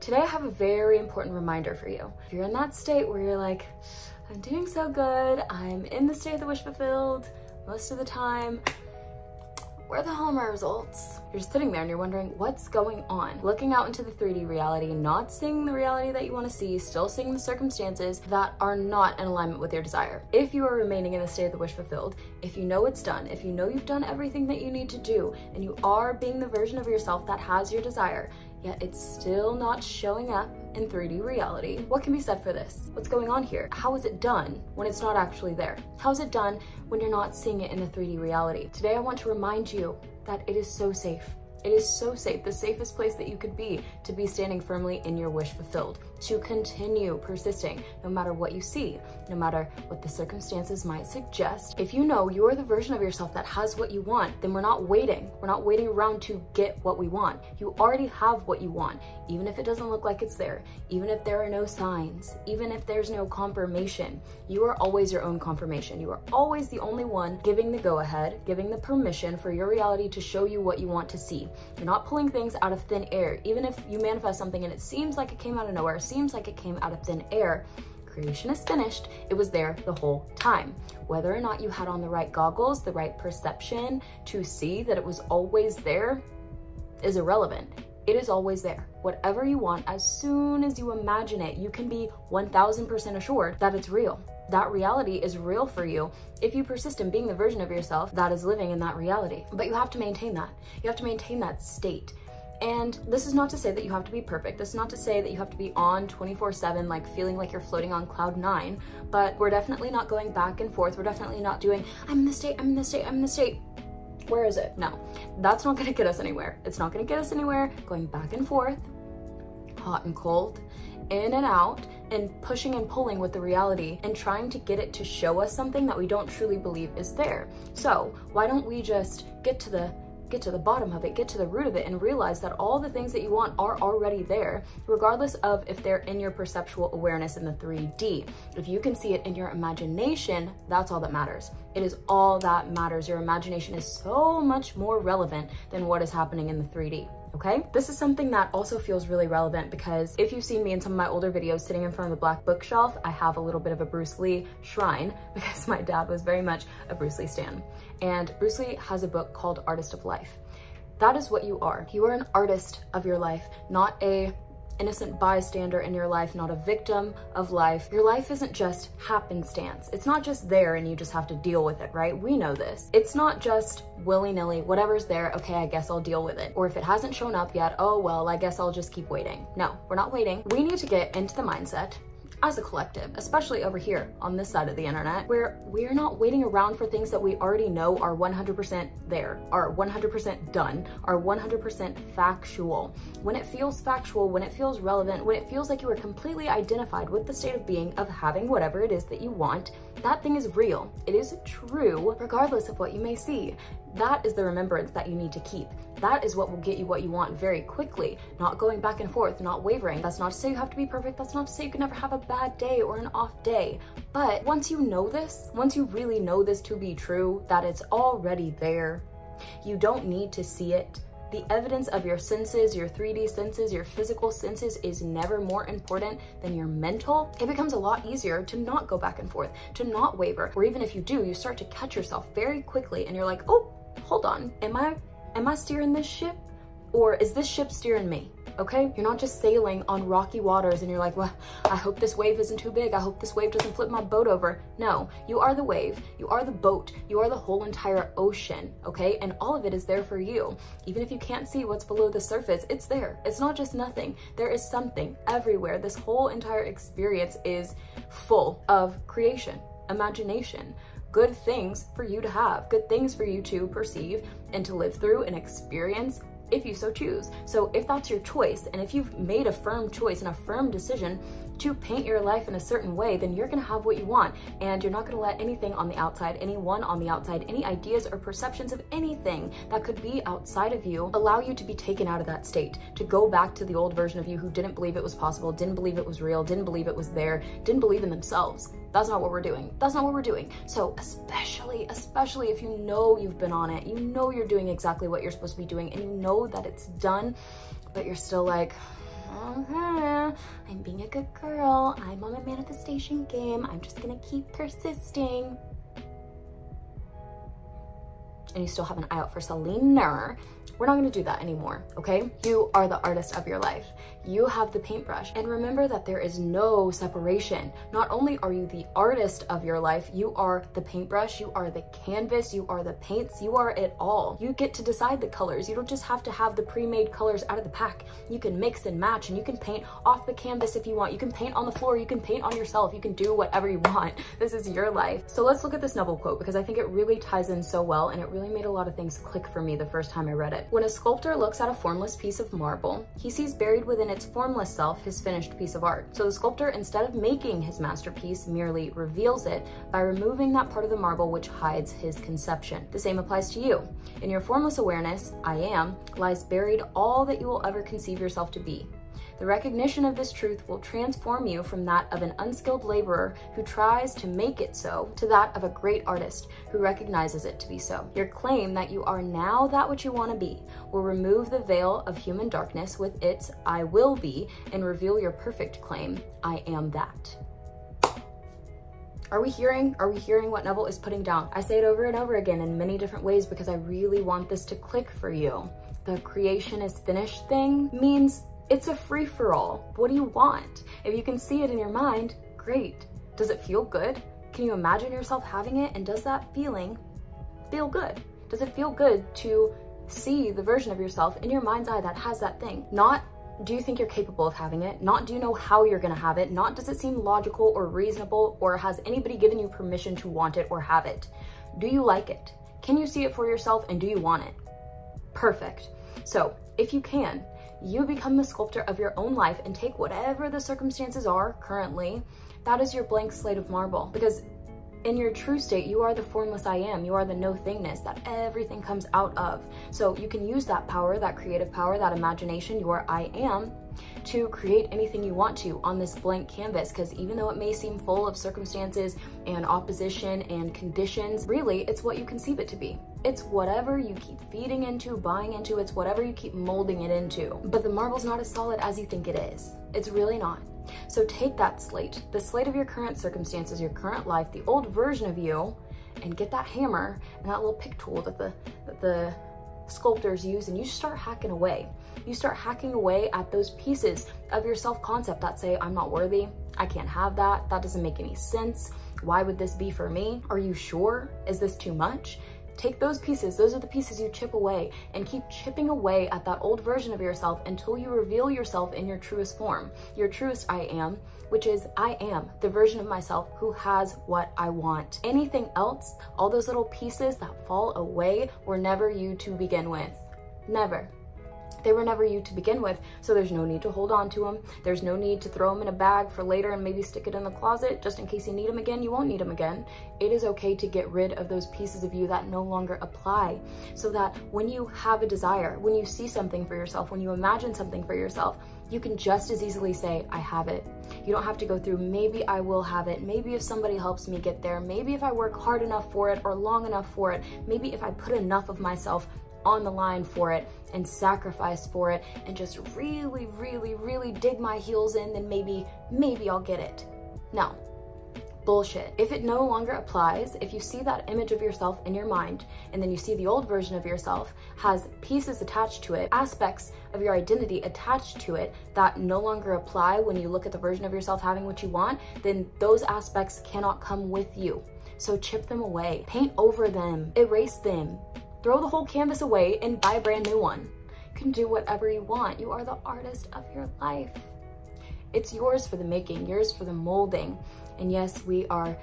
Today I have a very important reminder for you. If you're in that state where you're like, I'm doing so good, I'm in the state of the wish fulfilled most of the time, where the hell are my results? You're just sitting there and you're wondering what's going on. Looking out into the 3D reality, not seeing the reality that you want to see, still seeing the circumstances that are not in alignment with your desire. If you are remaining in the state of the wish fulfilled, if you know it's done, if you know you've done everything that you need to do, and you are being the version of yourself that has your desire, yet it's still not showing up in 3D reality, what can be said for this? What's going on here? How is it done when it's not actually there? How is it done when you're not seeing it in the 3D reality? Today I want to remind you that it is so safe. It is so safe, the safest place that you could be to be standing firmly in your wish fulfilled, to continue persisting no matter what you see, no matter what the circumstances might suggest. If you know you're the version of yourself that has what you want, then we're not waiting. We're not waiting around to get what we want. You already have what you want, even if it doesn't look like it's there, even if there are no signs, even if there's no confirmation. You are always your own confirmation. You are always the only one giving the go-ahead, giving the permission for your reality to show you what you want to see. You're not pulling things out of thin air. Even if you manifest something and it seems like it came out of nowhere, seems like it came out of thin air, creation is finished. It was there the whole time. Whether or not you had on the right goggles, the right perception to see that it was always there is irrelevant. It is always there. Whatever you want, as soon as you imagine it, you can be 1000% assured that it's real. That reality is real for you if you persist in being the version of yourself that is living in that reality. But you have to maintain that. You have to maintain that state. And this is not to say that you have to be perfect. This is not to say that you have to be on 24/7, like feeling like you're floating on cloud 9, but we're definitely not going back and forth. We're definitely not doing, I'm in this state, I'm in this state, I'm in this state. Where is it? No, that's not gonna get us anywhere. It's not gonna get us anywhere going back and forth, hot and cold, in and out, and pushing and pulling with the reality and trying to get it to show us something that we don't truly believe is there. So why don't we just get to the bottom of it, get to the root of it, and realize that all the things that you want are already there, regardless of if they're in your perceptual awareness in the 3D. If you can see it in your imagination, that's all that matters. It is all that matters. Your imagination is so much more relevant than what is happening in the 3D. Okay? This is something that also feels really relevant because if you've seen me in some of my older videos sitting in front of the black bookshelf, I have a little bit of a Bruce Lee shrine because my dad was very much a Bruce Lee stan. And Bruce Lee has a book called Artist of Life. That is what you are. You are an artist of your life, not a innocent bystander in your life, not a victim of life. Your life isn't just happenstance. It's not just there and you just have to deal with it, right? We know this. It's not just willy-nilly, whatever's there, okay, I guess I'll deal with it. Or if it hasn't shown up yet, oh well, I guess I'll just keep waiting. No, we're not waiting. We need to get into the mindset as a collective, especially over here on this side of the internet, where we're not waiting around for things that we already know are 100% there, are 100% done, are 100% factual. When it feels factual, when it feels relevant, when it feels like you are completely identified with the state of being of having whatever it is that you want, that thing is real. It is true, regardless of what you may see. That is the remembrance that you need to keep. That is what will get you what you want very quickly, not going back and forth, not wavering. That's not to say you have to be perfect. That's not to say you can never have a bad day or an off day. But once you know this, once you really know this to be true, that it's already there, you don't need to see it. The evidence of your senses, your 3D senses, your physical senses is never more important than your mental. It becomes a lot easier to not go back and forth, to not waver. Or even if you do, you start to catch yourself very quickly and you're like, oh, hold on, am I steering this ship? Or is this ship steering me? Okay? You're not just sailing on rocky waters and you're like, well, I hope this wave isn't too big. I hope this wave doesn't flip my boat over. No, you are the wave. You are the boat. You are the whole entire ocean, okay? And all of it is there for you. Even if you can't see what's below the surface, it's there. It's not just nothing. There is something everywhere. This whole entire experience is full of creation, imagination, good things for you to have, good things for you to perceive and to live through and experience if you so choose. So if that's your choice, and if you've made a firm choice and a firm decision to paint your life in a certain way, then you're gonna have what you want, and you're not gonna let anything on the outside, anyone on the outside, any ideas or perceptions of anything that could be outside of you allow you to be taken out of that state, to go back to the old version of you who didn't believe it was possible, didn't believe it was real, didn't believe it was there, didn't believe in themselves. That's not what we're doing. That's not what we're doing. So especially if you know you've been on it, you know you're doing exactly what you're supposed to be doing, and you know that it's done, but you're still like, I'm being a good girl. I'm on my manifestation game. I'm just gonna keep persisting. And you still have an eye out for Selena. We're not gonna do that anymore, okay? You are the artist of your life. You have the paintbrush. And remember that there is no separation. Not only are you the artist of your life, you are the paintbrush, you are the canvas, you are the paints, you are it all. You get to decide the colors. You don't just have to have the pre-made colors out of the pack. You can mix and match, and you can paint off the canvas if you want. You can paint on the floor, you can paint on yourself, you can do whatever you want. This is your life. So let's look at this Neville quote, because I think it really ties in so well, and it really made a lot of things click for me the first time I read it. When a sculptor looks at a formless piece of marble, he sees buried within its formless self his finished piece of art. So the sculptor, instead of making his masterpiece, merely reveals it by removing that part of the marble which hides his conception. The same applies to you. In your formless awareness, I am, lies buried all that you will ever conceive yourself to be. The recognition of this truth will transform you from that of an unskilled laborer who tries to make it so to that of a great artist who recognizes it to be so. Your claim that you are now that which you want to be will remove the veil of human darkness with its I will be and reveal your perfect claim, I am that. Are we hearing what Neville is putting down? I say it over and over again in many different ways because I really want this to click for you. The creation is finished thing means it's a free-for-all. What do you want? If you can see it in your mind, great. Does it feel good? Can you imagine yourself having it? And does that feeling feel good? Does it feel good to see the version of yourself in your mind's eye that has that thing? Not do you think you're capable of having it? Not do you know how you're gonna have it? Not does it seem logical or reasonable, or has anybody given you permission to want it or have it? Do you like it? Can you see it for yourself, and do you want it? Perfect. So if you can, you become the sculptor of your own life and take whatever the circumstances are currently. That is your blank slate of marble, because in your true state, you are the formless I am. You are the no thingness that everything comes out of. So you can use that power, that creative power, that imagination, your I am, to create anything you want to on this blank canvas. Because even though it may seem full of circumstances and opposition and conditions, really it's what you conceive it to be. It's whatever you keep feeding into, buying into, it's whatever you keep molding it into. But the marble's not as solid as you think it is. It's really not. So take that slate, the slate of your current circumstances, your current life, the old version of you, and get that hammer and that little pick tool that the sculptors use, and you start hacking away. You start hacking away at those pieces of your self-concept that say, I'm not worthy, I can't have that, that doesn't make any sense, why would this be for me? Are you sure? Is this too much? Take those pieces, those are the pieces you chip away, and keep chipping away at that old version of yourself until you reveal yourself in your truest form, your truest I am, which is I am the version of myself who has what I want. Anything else, all those little pieces that fall away, were never you to begin with. Never. They were never you to begin with, so there's no need to hold on to them. There's no need to throw them in a bag for later and maybe stick it in the closet just in case you need them again. You won't need them again. It is okay to get rid of those pieces of you that no longer apply, so that when you have a desire, when you see something for yourself, when you imagine something for yourself, you can just as easily say, I have it. You don't have to go through, maybe I will have it, maybe if somebody helps me get there, maybe if I work hard enough for it or long enough for it, maybe if I put enough of myself on the line for it and sacrifice for it and just really, really, really dig my heels in, then maybe I'll get it. No. Bullshit. If it no longer applies, if you see that image of yourself in your mind and then you see the old version of yourself has pieces attached to it, aspects of your identity attached to it that no longer apply when you look at the version of yourself having what you want, then those aspects cannot come with you. So chip them away, paint over them, erase them, throw the whole canvas away and buy a brand new one. You can do whatever you want. You are the artist of your life. It's yours for the making, yours for the molding. And yes, we are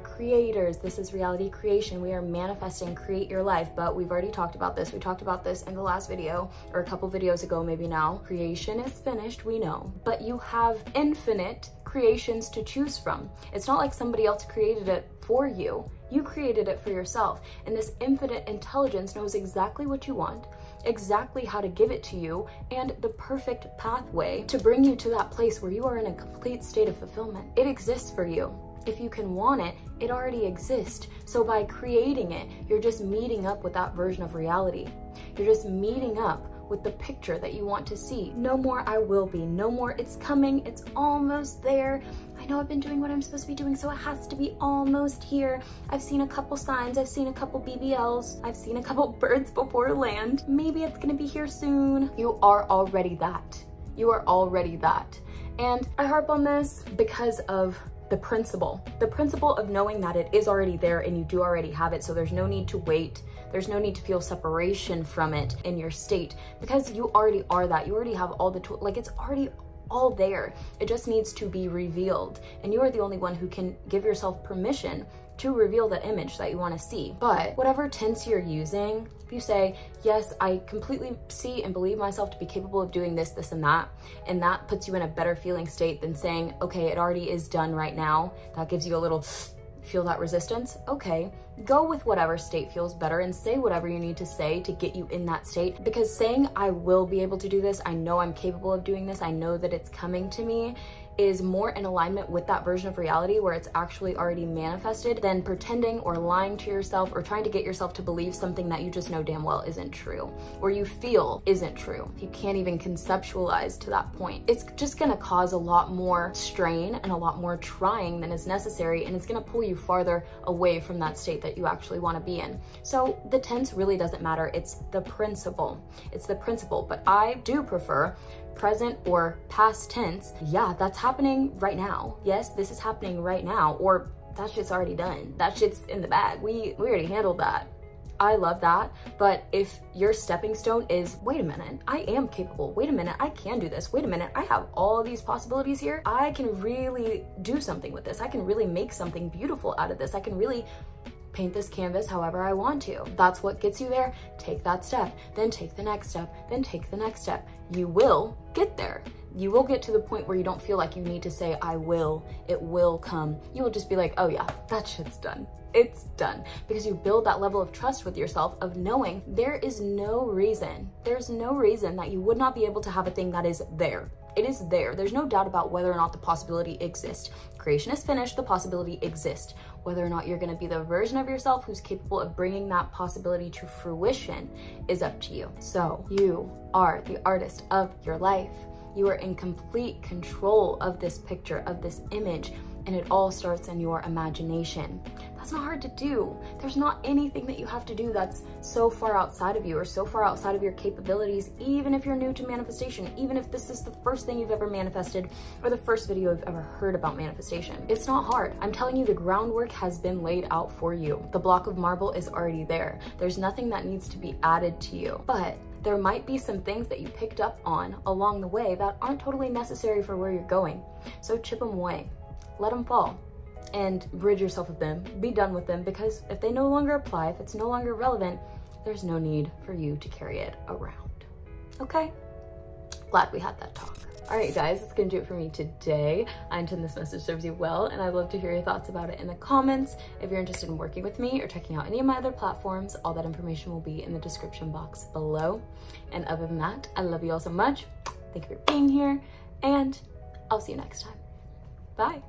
creators. This is reality creation. We are manifesting, create your life, but we've already talked about this. We talked about this in the last video, or a couple videos ago, maybe now. Creation is finished, we know, but you have infinite creations to choose from. It's not like somebody else created it for you. You created it for yourself. And this infinite intelligence knows exactly what you want, exactly how to give it to you, and the perfect pathway to bring you to that place where you are in a complete state of fulfillment. It exists for you. If you can want it, it already exists. So by creating it, you're just meeting up with that version of reality. You're just meeting up with the picture that you want to see. No more I will be, no more it's coming, it's almost there. I know I've been doing what I'm supposed to be doing, so it has to be almost here. I've seen a couple signs, I've seen a couple BBLs, I've seen a couple birds before land. Maybe it's gonna be here soon. You are already that. You are already that. And I harp on this because of the principle of knowing that it is already there and you do already have it, so there's no need to wait. There's no need to feel separation from it in your state because you already are that. You already have all the tools, like it's already all there. It just needs to be revealed, and you are the only one who can give yourself permission to reveal the image that you want to see. But whatever tints you're using, if you say, yes, I completely see and believe myself to be capable of doing this, this, and that puts you in a better feeling state than saying, okay, it already is done right now. That gives you a little, feel that resistance. Okay, go with whatever state feels better and say whatever you need to say to get you in that state. Because saying, I will be able to do this, I know I'm capable of doing this, I know that it's coming to me, is more in alignment with that version of reality where it's actually already manifested than pretending or lying to yourself or trying to get yourself to believe something that you just know damn well isn't true or you feel isn't true. You can't even conceptualize to that point. It's just gonna cause a lot more strain and a lot more trying than is necessary, and it's gonna pull you farther away from that state that you actually want to be in. So the tense really doesn't matter. It's the principle. It's the principle. But I do prefer present or past tense. Yeah, that's happening right now. Yes, this is happening right now, or that shit's already done. That shit's in the bag. We already handled that. I love that. But if your stepping stone is, wait a minute, I am capable. Wait a minute, I can do this. Wait a minute, I have all these possibilities here. I can really do something with this. I can really make something beautiful out of this. I can really paint this canvas however I want to. That's what gets you there. Take that step, then take the next step, then take the next step. You will get there. You will get to the point where you don't feel like you need to say, I will, it will come. You will just be like, oh yeah, that shit's done. It's done. Because you build that level of trust with yourself of knowing there's no reason that you would not be able to have a thing that is there. It is there. There's no doubt about whether or not the possibility exists. Creation is finished, the possibility exists. Whether or not you're going to be the version of yourself who's capable of bringing that possibility to fruition is up to you. So you are the artist of your life. You are in complete control of this picture, of this image, and it all starts in your imagination. That's not hard to do. There's not anything that you have to do that's so far outside of you or so far outside of your capabilities, even if you're new to manifestation, even if this is the first thing you've ever manifested or the first video you've ever heard about manifestation. It's not hard. I'm telling you, the groundwork has been laid out for you. The block of marble is already there. There's nothing that needs to be added to you, but there might be some things that you picked up on along the way that aren't totally necessary for where you're going. So chip them away. Let them fall and rid yourself of them. Be done with them, because if they no longer apply, if it's no longer relevant, there's no need for you to carry it around. Okay? Glad we had that talk. All right, guys, that's gonna do it for me today. I intend this message serves you well, and I'd love to hear your thoughts about it in the comments. If you're interested in working with me or checking out any of my other platforms, all that information will be in the description box below. And other than that, I love you all so much. Thank you for being here, and I'll see you next time. Bye.